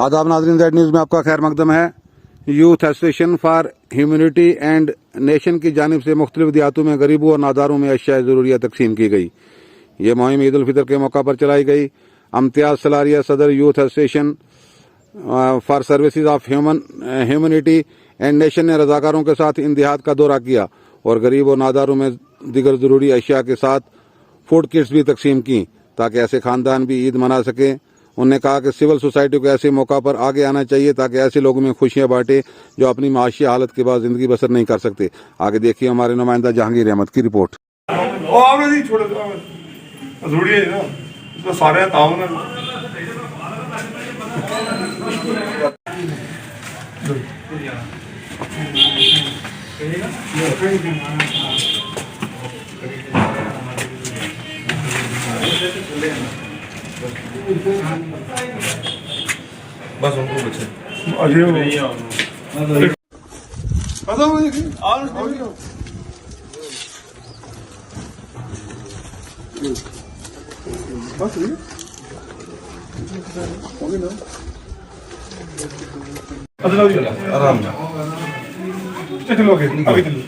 आदाब नाज़रीन, Z news में आपका खैर मकदम है। Youth association for humanity and nation की जानिब से मुख्तलिफ देहातों में गरीबों और नादारों में अशिया ज़रूरिया तकसीम की गई। ये मुहिम ईद उल फितर के मौका पर चलाई गई। इम्तियाज सलारिया सदर youth association for services of humanity and nation ने रजाकारों के साथ इन देहात का दौरा किया और गरीब और नादारों में दीगर ज़रूरी अशिया के साथ फूड किट्स भी तकसीम की ताकि ऐसे खानदान भी ईद मना सकें। उन्होंने कहा कि सिविल सोसाइटी को ऐसे मौका पर आगे आना चाहिए ताकि ऐसे लोगों में खुशियां बांटे जो अपनी माशी हालत के बाद जिंदगी बसर नहीं कर सकते। आगे देखिए हमारे नुमाइंदा जहांगीर अहमद की रिपोर्ट। बस उनको बचे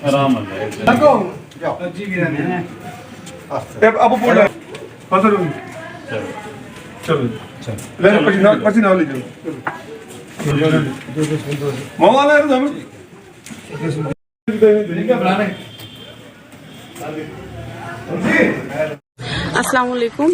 आराम आराम चलो पसीना ले अस्सलाम वालेकुम।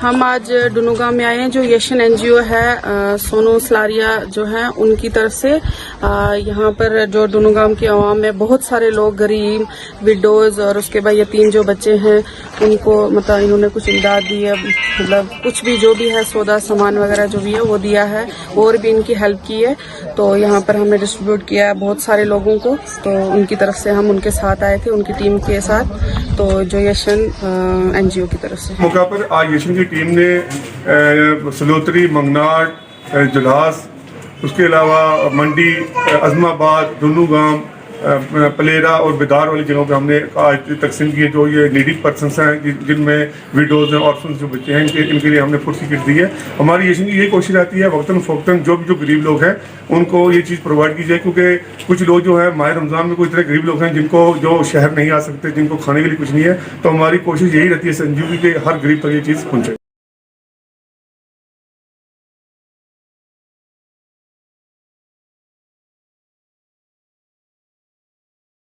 हम आज डुनुगा में आए हैं। जो यशन एनजीओ है सोनू सलारिया जो है उनकी तरफ से यहाँ पर जो डुनुगाम की आवाम में बहुत सारे लोग गरीब विडोज और उसके बाद यतीम जो बच्चे हैं उनको मतलब इन्होंने कुछ इमदाद दी है। मतलब कुछ भी जो भी है सौदा सामान वगैरह जो भी है वो दिया है और भी इनकी हेल्प की है। तो यहाँ पर हमने डिस्ट्रीब्यूट किया है बहुत सारे लोगों को। तो उनकी तरफ से हम उनके साथ आए थे, उनकी टीम के साथ। तो जो यशन एनजीओ की तरफ से मौका पर आज यशन की टीम ने सलोतरी, मंगनाट, जुलास, उसके अलावा मंडी, अजमाबाद, डुनुगाम, पलेरा और बेदार वाली जगहों पे हमने आज तकसीम किए। जो ये नीडी पर्सनस हैं जिनमें विडोज हैं, ऑर्फन्स जो बच्चे हैं, इनके लिए हमने फूड किट दी है। हमारी यशन की ये कोशिश रहती है वक्तन फ़ौक्तन जो गरीब लोग हैं उनको ये चीज़ प्रोवाइड की जाए, क्योंकि कुछ लोग जो है माह रमज़ान में कोई तरह गरीब लोग हैं जिनको जो शहर नहीं आ सकते, जिनको खाने के लिए कुछ नहीं है। तो हमारी कोशिश यही रहती है एनजीओ की कि हर गरीब तक ये चीज़ पहुँचे।